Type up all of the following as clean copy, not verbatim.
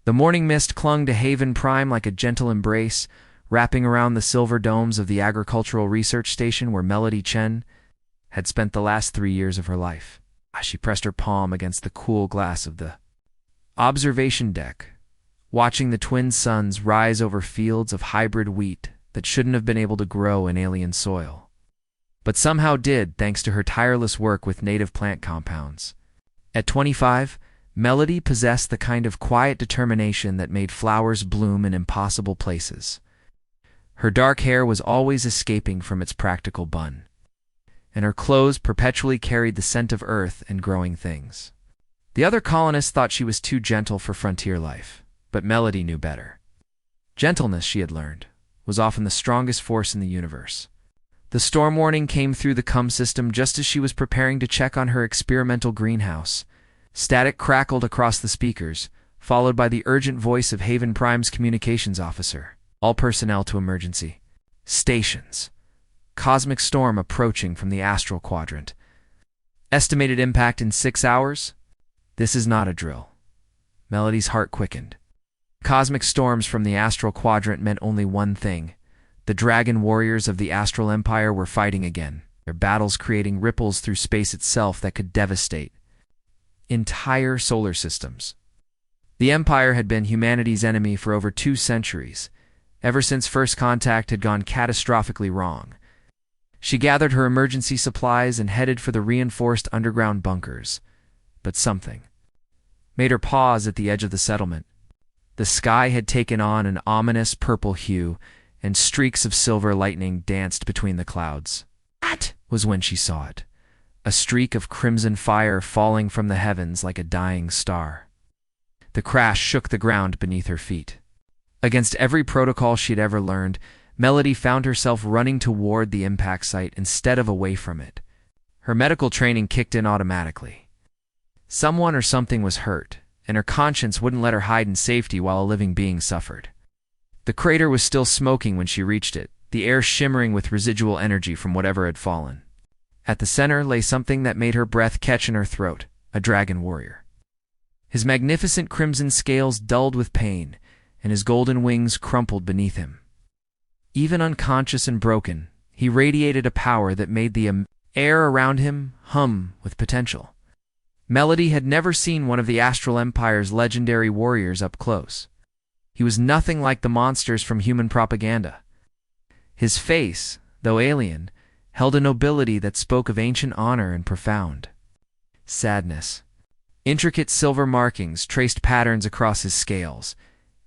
The morning mist clung to Haven Prime like a gentle embrace, wrapping around the silver domes of the agricultural research station where Melody Chen had spent the last 3 years of her life. She pressed her palm against the cool glass of the observation deck, watching the twin suns rise over fields of hybrid wheat that shouldn't have been able to grow in alien soil, but somehow did thanks to her tireless work with native plant compounds. At 25, Melody possessed the kind of quiet determination that made flowers bloom in impossible places. Her dark hair was always escaping from its practical bun, and her clothes perpetually carried the scent of earth and growing things. The other colonists thought she was too gentle for frontier life, but Melody knew better. Gentleness, she had learned, was often the strongest force in the universe. The storm warning came through the CUM system just as she was preparing to check on her experimental greenhouse. Static crackled across the speakers, followed by the urgent voice of Haven Prime's communications officer. All personnel to emergency stations. Cosmic storm approaching from the astral quadrant. Estimated impact in 6 hours? This is not a drill. Melody's heart quickened. Cosmic storms from the astral quadrant meant only one thing. The dragon warriors of the Astral Empire were fighting again, their battles creating ripples through space itself that could devastate entire solar systems. The Empire had been humanity's enemy for over 2 centuries, ever since first contact had gone catastrophically wrong. She gathered her emergency supplies and headed for the reinforced underground bunkers. But something made her pause at the edge of the settlement. The sky had taken on an ominous purple hue, and streaks of silver lightning danced between the clouds. That was when she saw it, a streak of crimson fire falling from the heavens like a dying star. The crash shook the ground beneath her feet. Against every protocol she'd ever learned, Melody found herself running toward the impact site instead of away from it. Her medical training kicked in automatically. Someone or something was hurt, and her conscience wouldn't let her hide in safety while a living being suffered. The crater was still smoking when she reached it, the air shimmering with residual energy from whatever had fallen. At the center lay something that made her breath catch in her throat, a dragon warrior. His magnificent crimson scales dulled with pain, and his golden wings crumpled beneath him. Even unconscious and broken, he radiated a power that made the air around him hum with potential. Melody had never seen one of the Astral Empire's legendary warriors up close. He was nothing like the monsters from human propaganda. His face, though alien, held a nobility that spoke of ancient honor and profound sadness. Intricate silver markings traced patterns across his scales,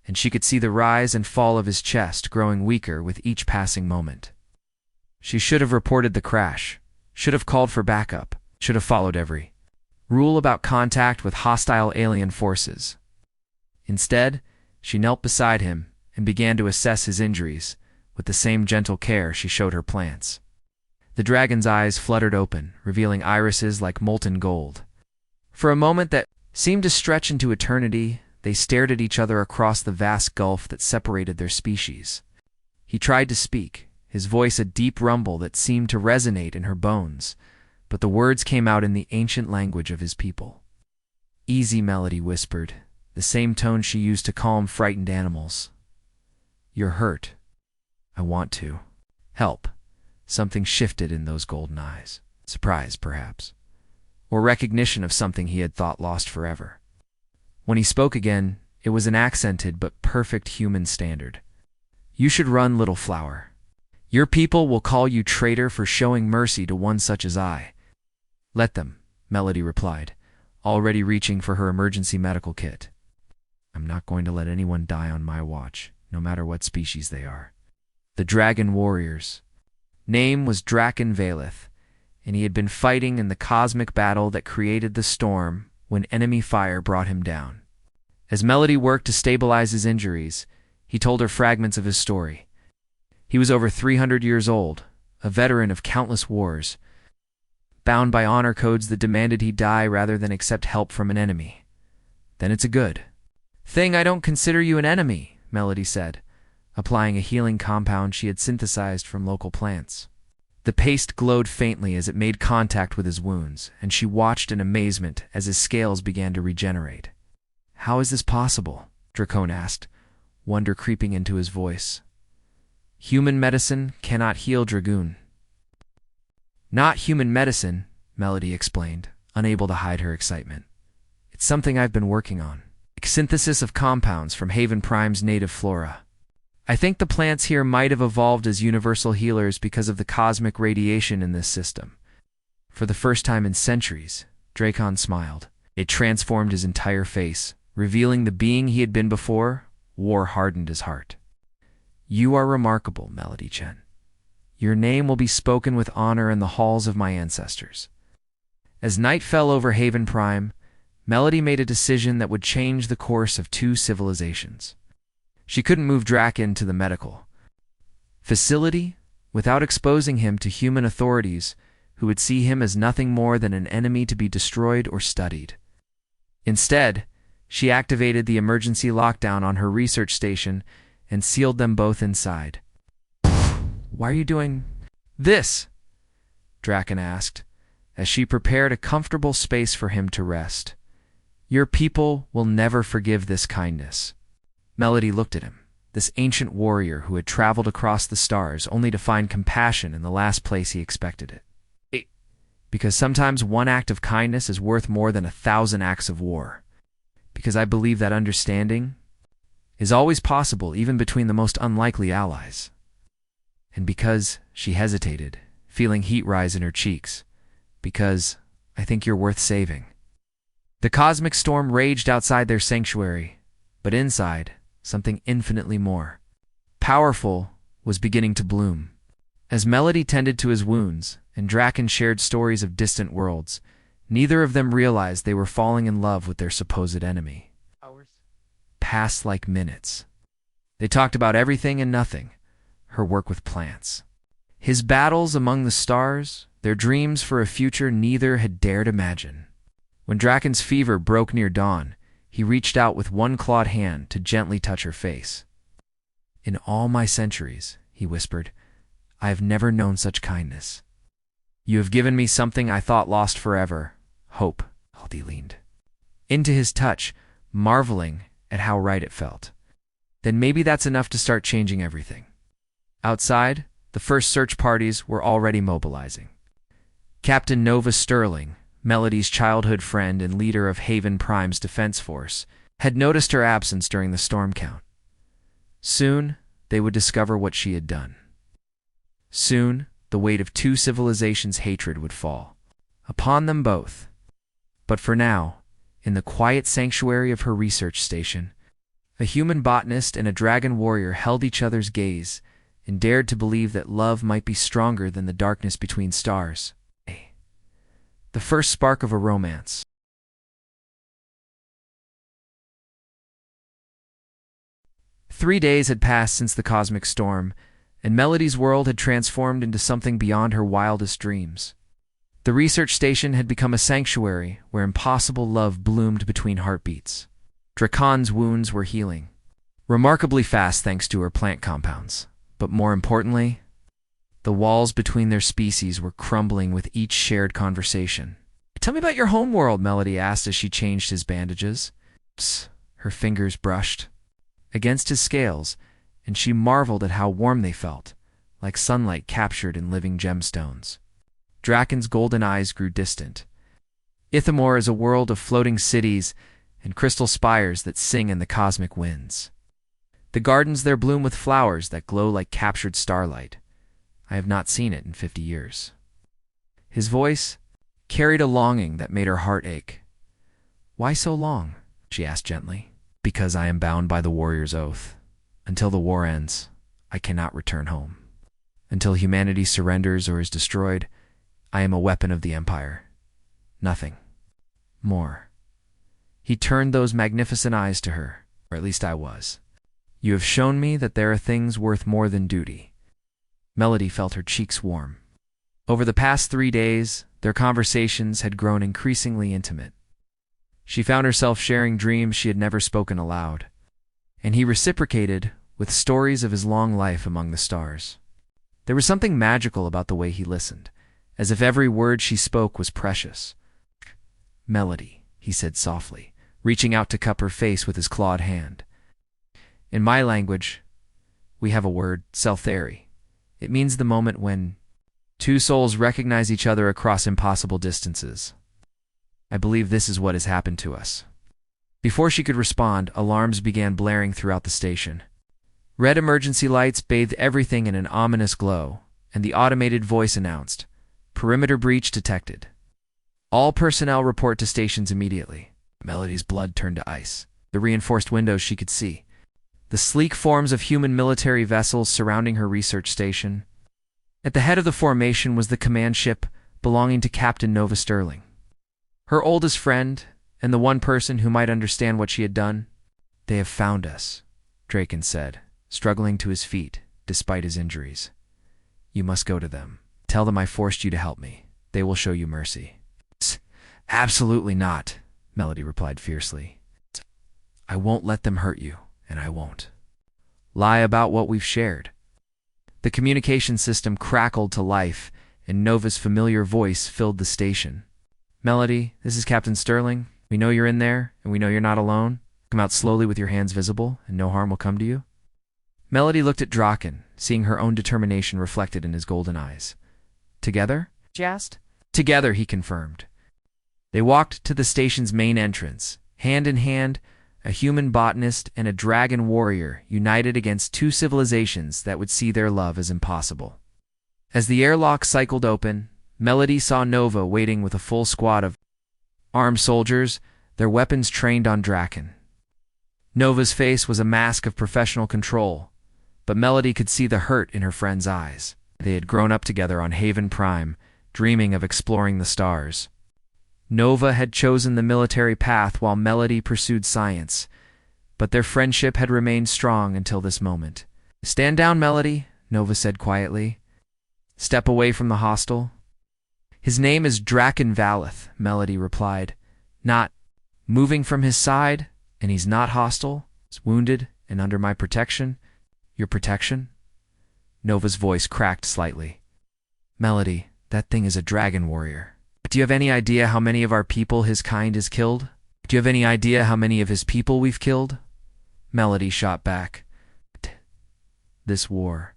and she could see the rise and fall of his chest growing weaker with each passing moment. She should have reported the crash, should have called for backup, should have followed every rule about contact with hostile alien forces. Instead, she knelt beside him and began to assess his injuries with the same gentle care she showed her plants. The dragon's eyes fluttered open, revealing irises like molten gold. For a moment that seemed to stretch into eternity, they stared at each other across the vast gulf that separated their species. He tried to speak, his voice a deep rumble that seemed to resonate in her bones, but the words came out in the ancient language of his people. "Easy," Melody whispered, the same tone she used to calm frightened animals. "You're hurt. I want to help." Something shifted in those golden eyes. Surprise, perhaps, or recognition of something he had thought lost forever. When he spoke again, it was an accented but perfect human standard. "You should run, little flower. Your people will call you traitor for showing mercy to one such as I." "Let them," Melody replied, already reaching for her emergency medical kit. "I'm not going to let anyone die on my watch, no matter what species they are." The dragon warriors. Name was Draken Valeth, and he had been fighting in the cosmic battle that created the storm when enemy fire brought him down. As Melody worked to stabilize his injuries, he told her fragments of his story. He was over 300 years old, a veteran of countless wars, bound by honor codes that demanded he die rather than accept help from an enemy. "Then it's a good thing I don't consider you an enemy," Melody said, applying a healing compound she had synthesized from local plants. The paste glowed faintly as it made contact with his wounds, and she watched in amazement as his scales began to regenerate. "How is this possible?" Dracone asked, wonder creeping into his voice. Human medicine cannot heal Dragoon. Not human medicine, Melody explained, unable to hide her excitement. It's something I've been working on. Synthesis of compounds from Haven Prime's native flora. I think the plants here might have evolved as universal healers because of the cosmic radiation in this system. For the first time in centuries, Dracon smiled. It transformed his entire face, revealing the being he had been before. War hardened his heart. You are remarkable, Melody Chen. Your name will be spoken with honor in the halls of my ancestors. As night fell over Haven Prime, Melody made a decision that would change the course of two civilizations. She couldn't move Draken to the medical facility without exposing him to human authorities who would see him as nothing more than an enemy to be destroyed or studied. Instead, she activated the emergency lockdown on her research station and sealed them both inside. Why are you doing this? Draken asked, as she prepared a comfortable space for him to rest. Your people will never forgive this kindness. Melody looked at him, this ancient warrior who had traveled across the stars only to find compassion in the last place he expected it. Because sometimes one act of kindness is worth more than 1,000 acts of war. Because I believe that understanding is always possible even between the most unlikely allies. And because she hesitated, feeling heat rise in her cheeks. Because I think you're worth saving. The cosmic storm raged outside their sanctuary, but inside, something infinitely more powerful was beginning to bloom. As Melody tended to his wounds, and Draken shared stories of distant worlds, neither of them realized they were falling in love with their supposed enemy. Hours passed like minutes. They talked about everything and nothing, her work with plants, his battles among the stars, their dreams for a future neither had dared imagine. When Draken's fever broke near dawn, he reached out with one clawed hand to gently touch her face. In all my centuries, he whispered, I have never known such kindness. You have given me something I thought lost forever, hope. He leaned into his touch, marveling at how right it felt. Then maybe that's enough to start changing everything. Outside, the first search parties were already mobilizing. Captain Nova Sterling, Melody's childhood friend and leader of Haven Prime's defense force, had noticed her absence during the storm count. Soon, they would discover what she had done. Soon, the weight of two civilizations' hatred would fall upon them both. But for now, in the quiet sanctuary of her research station, a human botanist and a dragon warrior held each other's gaze and dared to believe that love might be stronger than the darkness between stars. The first spark of a romance. Three days had passed since the cosmic storm, and Melody's world had transformed into something beyond her wildest dreams. The research station had become a sanctuary where impossible love bloomed between heartbeats. Dracon's wounds were healing, remarkably fast thanks to her plant compounds. But more importantly, the walls between their species were crumbling with each shared conversation. Tell me about your homeworld, Melody asked as she changed his bandages. Psst, her fingers brushed against his scales, and she marveled at how warm they felt, like sunlight captured in living gemstones. Draken's golden eyes grew distant. Ithamor is a world of floating cities and crystal spires that sing in the cosmic winds. The gardens there bloom with flowers that glow like captured starlight. I have not seen it in 50 years. His voice carried a longing that made her heart ache. Why so long? She asked gently. Because I am bound by the warrior's oath. Until the war ends, I cannot return home. Until humanity surrenders or is destroyed, I am a weapon of the Empire. Nothing more. He turned those magnificent eyes to her, or at least I was. You have shown me that there are things worth more than duty. Melody felt her cheeks warm. Over the past 3 days, their conversations had grown increasingly intimate. She found herself sharing dreams she had never spoken aloud, and he reciprocated with stories of his long life among the stars. There was something magical about the way he listened, as if every word she spoke was precious. Melody, he said softly, reaching out to cup her face with his clawed hand. In my language, we have a word, seltheri. It means the moment when two souls recognize each other across impossible distances. I believe this is what has happened to us. Before she could respond, alarms began blaring throughout the station. Red emergency lights bathed everything in an ominous glow, and the automated voice announced, "Perimeter breach detected. All personnel report to stations immediately." Melody's blood turned to ice. The reinforced windows she could see. The sleek forms of human military vessels surrounding her research station. At the head of the formation was the command ship belonging to Captain Nova Sterling. Her oldest friend, and the one person who might understand what she had done. "They have found us," Draken said, struggling to his feet, despite his injuries. "You must go to them. Tell them I forced you to help me. They will show you mercy." "Absolutely not," Melody replied fiercely. "I won't let them hurt you, and I won't lie about what we've shared." The communication system crackled to life, and Nova's familiar voice filled the station. "Melody, this is Captain Sterling. We know you're in there, and we know you're not alone. Come out slowly with your hands visible, and no harm will come to you." Melody looked at Draken, seeing her own determination reflected in his golden eyes. "Together?" she asked. "Together," he confirmed. They walked to the station's main entrance, hand in hand, a human botanist and a dragon warrior united against two civilizations that would see their love as impossible. As the airlock cycled open, Melody saw Nova waiting with a full squad of armed soldiers, their weapons trained on Draken. Nova's face was a mask of professional control, but Melody could see the hurt in her friend's eyes. They had grown up together on Haven Prime, dreaming of exploring the stars. Nova had chosen the military path while Melody pursued science, but their friendship had remained strong until this moment. "Stand down, Melody," Nova said quietly. "Step away from the hostile." "His name is Draken Valeth," Melody replied, "not moving from his side, and he's not hostile. He's wounded and under my protection." "Your protection?" Nova's voice cracked slightly. "Melody, that thing is a dragon warrior. Do you have any idea how many of our people his kind has killed? Do you have any idea how many of his people we've killed?" Melody shot back. "This war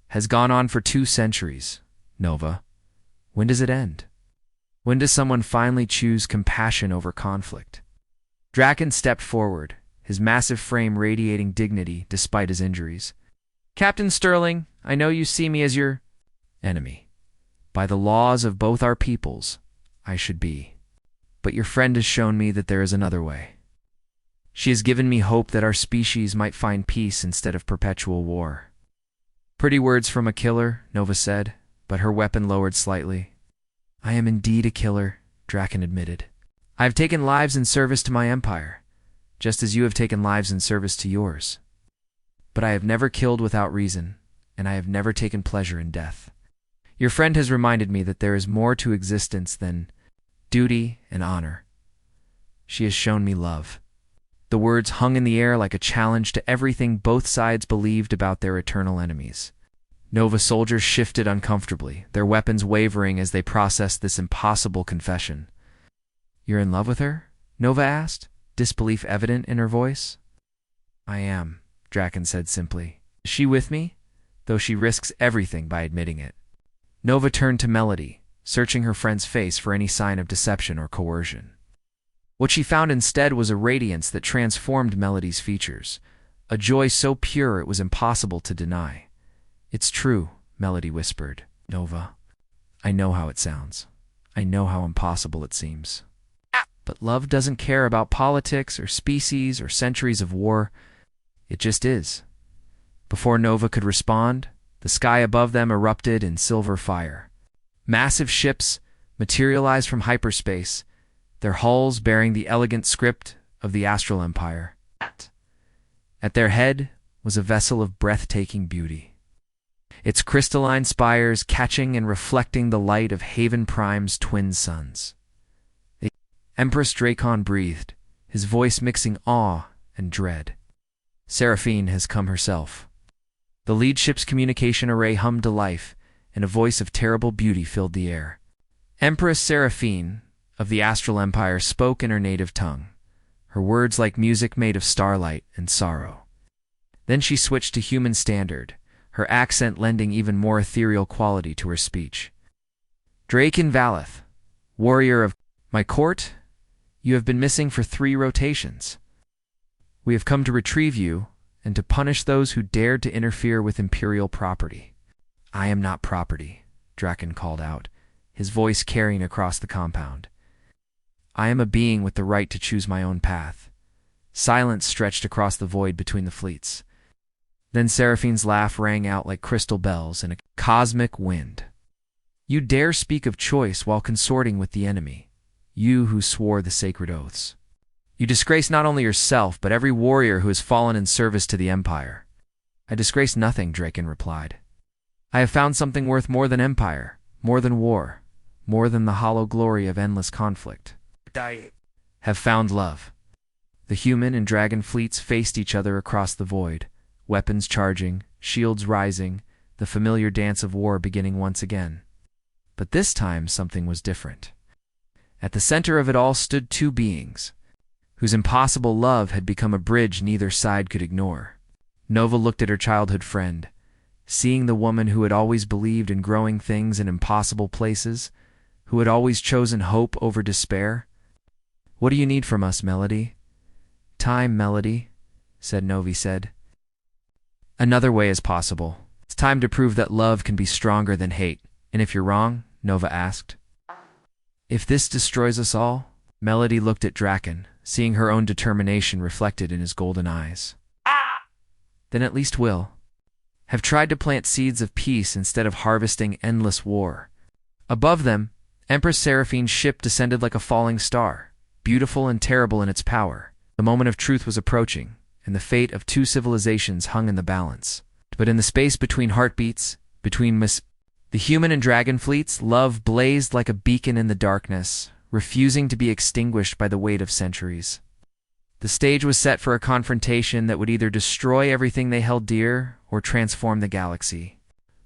has gone on for 2 centuries, Nova. When does it end? When does someone finally choose compassion over conflict?" Draken stepped forward, his massive frame radiating dignity despite his injuries. "Captain Sterling, I know you see me as your enemy. By the laws of both our peoples, I should be. But your friend has shown me that there is another way. She has given me hope that our species might find peace instead of perpetual war." "Pretty words from a killer," Nova said, but her weapon lowered slightly. "I am indeed a killer," Draken admitted. "I have taken lives in service to my empire, just as you have taken lives in service to yours. But I have never killed without reason, and I have never taken pleasure in death. Your friend has reminded me that there is more to existence than duty and honor. She has shown me love." The words hung in the air like a challenge to everything both sides believed about their eternal enemies. Nova soldiers shifted uncomfortably, their weapons wavering as they processed this impossible confession. "You're in love with her?" Nova asked, disbelief evident in her voice. "I am," Draken said simply. "Is she with me?" Though she risks everything by admitting it. Nova turned to Melody, searching her friend's face for any sign of deception or coercion. What she found instead was a radiance that transformed Melody's features, a joy so pure it was impossible to deny. "It's true," Melody whispered. "Nova, I know how it sounds. I know how impossible it seems. But love doesn't care about politics or species or centuries of war. It just is." Before Nova could respond, the sky above them erupted in silver fire. Massive ships materialized from hyperspace, their hulls bearing the elegant script of the Astral Empire. At their head was a vessel of breathtaking beauty, its crystalline spires catching and reflecting the light of Haven Prime's twin suns. Empress Dracon breathed, his voice mixing awe and dread. "Seraphine has come herself." The lead ship's communication array hummed to life, and a voice of terrible beauty filled the air. Empress Seraphine of the Astral Empire spoke in her native tongue, her words like music made of starlight and sorrow. Then she switched to human standard, her accent lending even more ethereal quality to her speech. Draken Valeth, warrior of my court, you have been missing for 3 rotations. We have come to retrieve you and to punish those who dared to interfere with imperial property. I am not property, Draken called out, his voice carrying across the compound. I am a being with the right to choose my own path. Silence stretched across the void between the fleets. Then Seraphine's laugh rang out like crystal bells in a cosmic wind. You dare speak of choice while consorting with the enemy, you who swore the sacred oaths. You disgrace not only yourself, but every warrior who has fallen in service to the Empire. I disgrace nothing, Draken replied. I have found something worth more than empire, more than war, more than the hollow glory of endless conflict. I have found love. The human and dragon fleets faced each other across the void, weapons charging, shields rising, the familiar dance of war beginning once again. But this time something was different. At the center of it all stood 2 beings, whose impossible love had become a bridge neither side could ignore. Nova looked at her childhood friend, seeing the woman who had always believed in growing things in impossible places, who had always chosen hope over despair. What do you need from us, Melody? Time, Melody, said Novi said. Another way is possible. It's time to prove that love can be stronger than hate. And if you're wrong, Nova asked. If this destroys us all? Melody looked at Draken, seeing her own determination reflected in his golden eyes. Then at least we'll have tried to plant seeds of peace instead of harvesting endless war. Above them, Empress Seraphine's ship descended like a falling star, beautiful and terrible in its power. The moment of truth was approaching, and the fate of 2 civilizations hung in the balance. But in the space between heartbeats, between the human and dragon fleets, love blazed like a beacon in the darkness, refusing to be extinguished by the weight of centuries. The stage was set for a confrontation that would either destroy everything they held dear or transform the galaxy.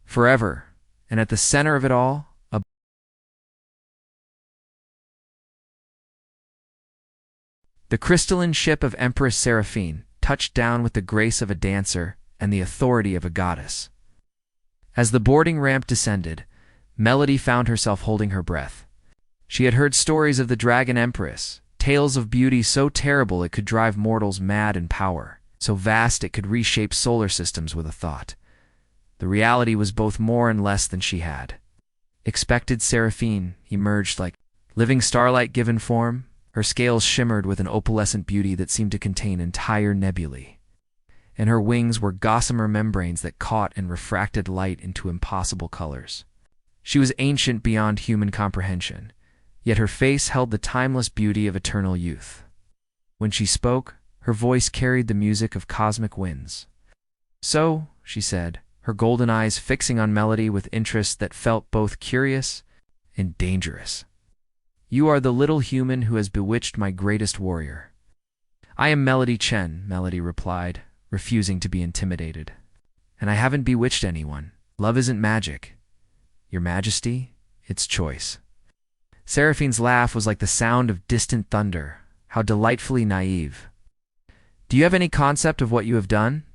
Forever, and at the center of it all, the crystalline ship of Empress Seraphine touched down with the grace of a dancer and the authority of a goddess. As the boarding ramp descended, Melody found herself holding her breath. She had heard stories of the Dragon Empress, tales of beauty so terrible it could drive mortals mad in power, so vast it could reshape solar systems with a thought. The reality was both more and less than she had expected. Seraphine emerged like living starlight given form. Her scales shimmered with an opalescent beauty that seemed to contain entire nebulae, and her wings were gossamer membranes that caught and refracted light into impossible colors. She was ancient beyond human comprehension, yet her face held the timeless beauty of eternal youth. When she spoke, her voice carried the music of cosmic winds. So, she said, her golden eyes fixing on Melody with interest that felt both curious and dangerous. You are the little human who has bewitched my greatest warrior. I am Melody Chen, Melody replied, refusing to be intimidated. And I haven't bewitched anyone. Love isn't magic. Your Majesty, it's choice. Seraphine's laugh was like the sound of distant thunder. How delightfully naive. Do you have any concept of what you have done?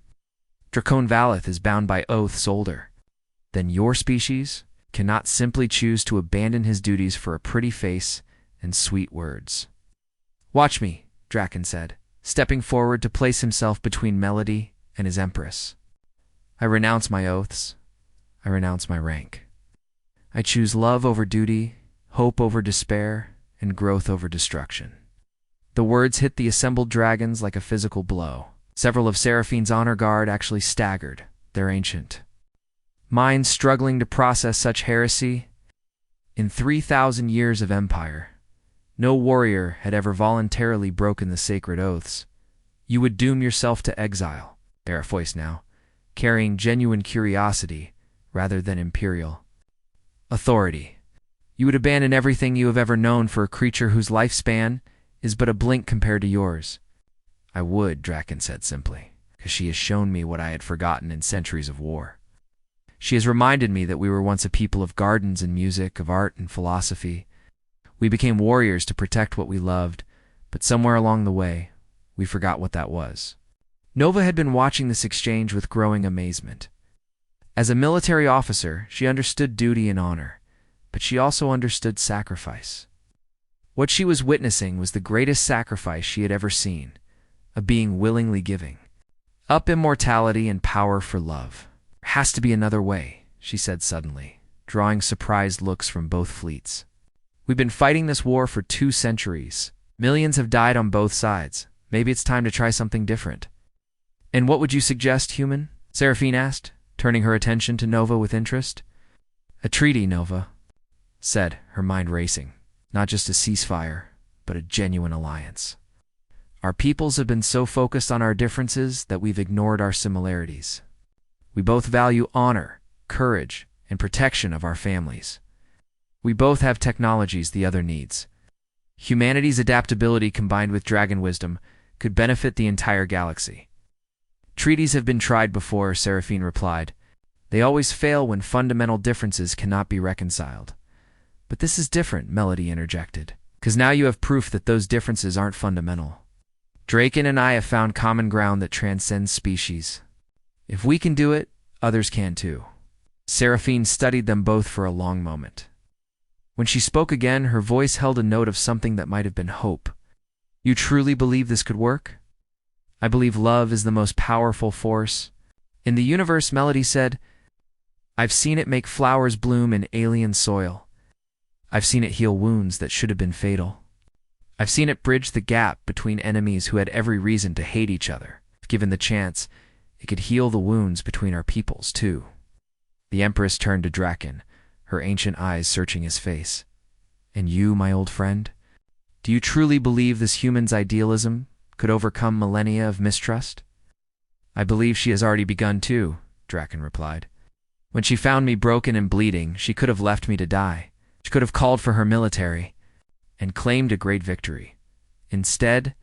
Draken Valeth is bound by oaths older than your species, cannot simply choose to abandon his duties for a pretty face and sweet words. Watch me, Draken said, stepping forward to place himself between Melody and his empress. I renounce my oaths. I renounce my rank. I choose love over duty, hope over despair, and growth over destruction. The words hit the assembled dragons like a physical blow. Several of Seraphine's honor guard actually staggered, their ancient minds struggling to process such heresy. In 3,000 years of empire, no warrior had ever voluntarily broken the sacred oaths. You would doom yourself to exile, their voice now, carrying genuine curiosity rather than imperial authority. You would abandon everything you have ever known for a creature whose lifespan is but a blink compared to yours. I would, Draken said simply, because she has shown me what I had forgotten in centuries of war. She has reminded me that we were once a people of gardens and music, of art and philosophy. We became warriors to protect what we loved, but somewhere along the way, we forgot what that was. Nova had been watching this exchange with growing amazement. As a military officer, she understood duty and honor, but she also understood sacrifice. What she was witnessing was the greatest sacrifice she had ever seen, a being willingly giving up immortality and power for love. There has to be another way, she said suddenly, drawing surprised looks from both fleets. We've been fighting this war for 2 centuries. Millions have died on both sides. Maybe it's time to try something different. And what would you suggest, human? Seraphine asked, turning her attention to Nova with interest. A treaty, Nova said, her mind racing. Not just a ceasefire, but a genuine alliance. Our peoples have been so focused on our differences that we've ignored our similarities. We both value honor, courage, and protection of our families. We both have technologies the other needs. Humanity's adaptability combined with dragon wisdom could benefit the entire galaxy. Treaties have been tried before, Seraphine replied. They always fail when fundamental differences cannot be reconciled. But this is different, Melody interjected, because now you have proof that those differences aren't fundamental. Draken and I have found common ground that transcends species. If we can do it, others can too. Seraphine studied them both for a long moment. When she spoke again, her voice held a note of something that might have been hope. You truly believe this could work? I believe love is the most powerful force in the universe, Melody said. I've seen it make flowers bloom in alien soil. I've seen it heal wounds that should have been fatal. I've seen it bridge the gap between enemies who had every reason to hate each other. If given the chance, it could heal the wounds between our peoples, too. The Empress turned to Draken, her ancient eyes searching his face. And you, my old friend? Do you truly believe this human's idealism could overcome millennia of mistrust? I believe she has already begun too, Draken replied. When she found me broken and bleeding, she could have left me to die. She could have called for her military and claimed a great victory. Instead,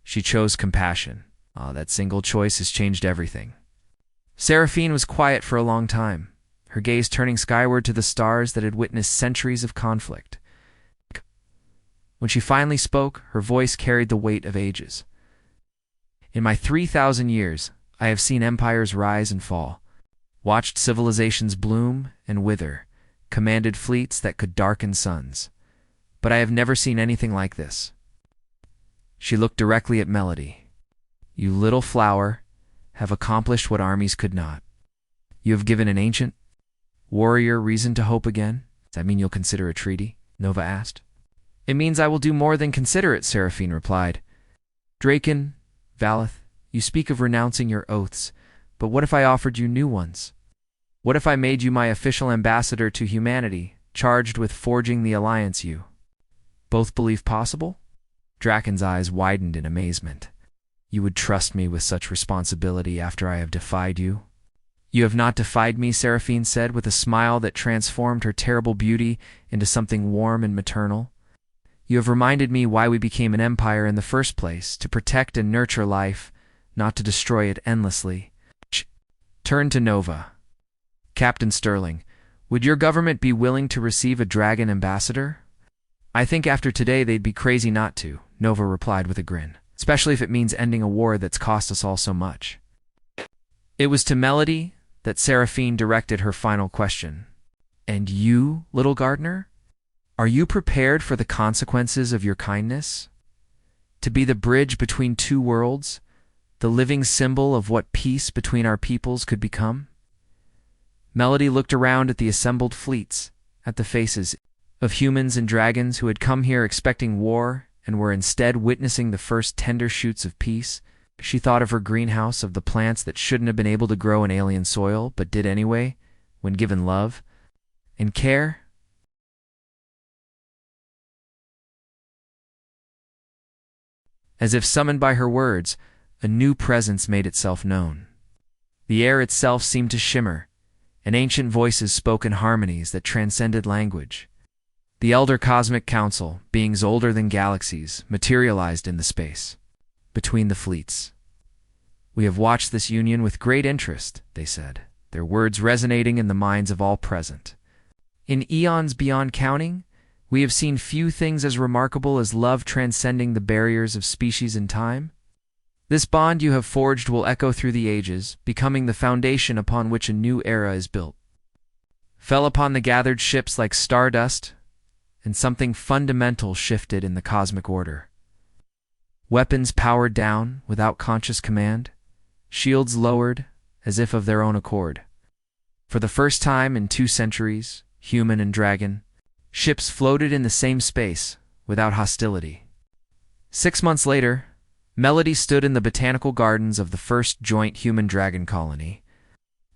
she chose compassion. That single choice has changed everything. Seraphine was quiet for a long time, her gaze turning skyward to the stars that had witnessed centuries of conflict. When she finally spoke, her voice carried the weight of ages. In my 3,000 years, I have seen empires rise and fall, watched civilizations bloom and wither, commanded fleets that could darken suns. But I have never seen anything like this. She looked directly at Melody. You little flower have accomplished what armies could not. You have given an ancient warrior reason to hope again. Does that mean you'll consider a treaty? Nova asked. It means I will do more than consider it, Seraphine replied. Draken, Valeth, you speak of renouncing your oaths, but what if I offered you new ones? What if I made you my official ambassador to humanity, charged with forging the alliance you both believe possible? Draken's eyes widened in amazement. You would trust me with such responsibility after I have defied you? You have not defied me, Seraphine said with a smile that transformed her terrible beauty into something warm and maternal. You have reminded me why we became an empire in the first place, to protect and nurture life, not to destroy it endlessly. Turn to Nova. Captain Sterling, would your government be willing to receive a dragon ambassador? I think after today they'd be crazy not to, Nova replied with a grin, especially if it means ending a war that's cost us all so much. It was to Melody that Seraphine directed her final question. And you, little gardener? Are you prepared for the consequences of your kindness? To be the bridge between 2 worlds, the living symbol of what peace between our peoples could become? Melody looked around at the assembled fleets, at the faces of humans and dragons who had come here expecting war and were instead witnessing the first tender shoots of peace. She thought of her greenhouse, of the plants that shouldn't have been able to grow in alien soil, but did anyway, when given love and care. As if summoned by her words, a new presence made itself known. The air itself seemed to shimmer, and ancient voices spoke in harmonies that transcended language. The Elder Cosmic Council, beings older than galaxies, materialized in the space between the fleets. We have watched this union with great interest, they said, their words resonating in the minds of all present. In eons beyond counting, we have seen few things as remarkable as love transcending the barriers of species and time. This bond you have forged will echo through the ages, becoming the foundation upon which a new era is built. Fell upon the gathered ships like stardust, and something fundamental shifted in the cosmic order. Weapons powered down without conscious command, shields lowered as if of their own accord. For the first time in 2 centuries, human and dragon, ships floated in the same space without hostility. 6 months later, Melody stood in the botanical gardens of the first joint human-dragon colony,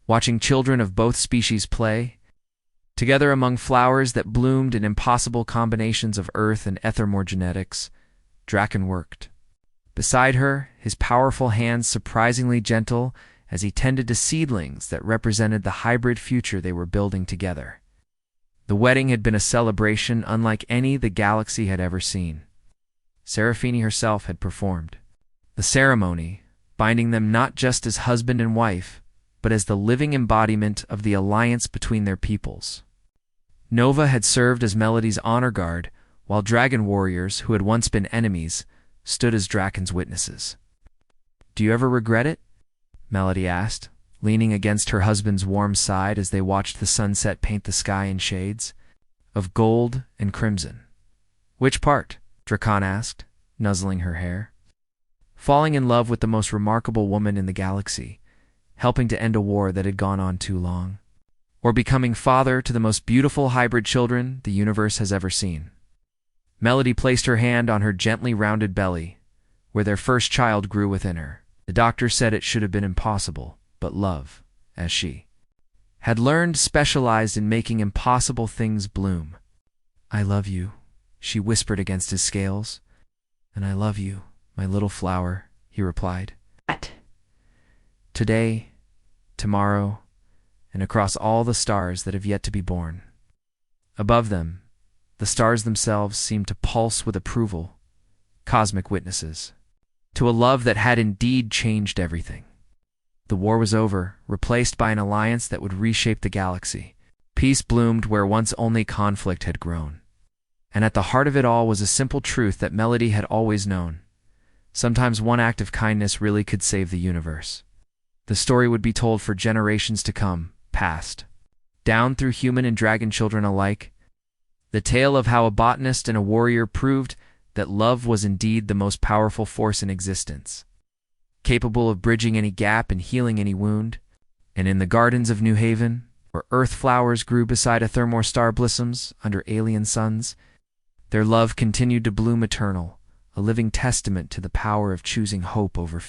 watching children of both species play, together among flowers that bloomed in impossible combinations of earth and ethermorgenetics. Draken worked. Beside her, his powerful hands surprisingly gentle as he tended to seedlings that represented the hybrid future they were building together. The wedding had been a celebration unlike any the galaxy had ever seen. Serafini herself had performed. The ceremony, binding them not just as husband and wife, but as the living embodiment of the alliance between their peoples. Nova had served as Melody's honor guard, while dragon warriors, who had once been enemies, stood as Draken's witnesses. "Do you ever regret it?" Melody asked, leaning against her husband's warm side as they watched the sunset paint the sky in shades of gold and crimson. "Which part?" Drakan asked, nuzzling her hair. "Falling in love with the most remarkable woman in the galaxy, helping to end a war that had gone on too long, or becoming father to the most beautiful hybrid children the universe has ever seen." Melody placed her hand on her gently rounded belly, where their first child grew within her. The doctor said it should have been impossible, but love, as she had learned, specialized in making impossible things bloom. "I love you," she whispered against his scales. "And I love you, my little flower," he replied. What? "Today, tomorrow, and across all the stars that have yet to be born." Above them, the stars themselves seemed to pulse with approval, cosmic witnesses, to a love that had indeed changed everything. The war was over, replaced by an alliance that would reshape the galaxy. Peace bloomed where once only conflict had grown. And at the heart of it all was a simple truth that Melody had always known. Sometimes one act of kindness really could save the universe. The story would be told for generations to come, passed down through human and dragon children alike. The tale of how a botanist and a warrior proved that love was indeed the most powerful force in existence, capable of bridging any gap and healing any wound. And in the gardens of New Haven, where earth flowers grew beside a thermor star blossoms under alien suns, their love continued to bloom eternal, a living testament to the power of choosing hope over fear.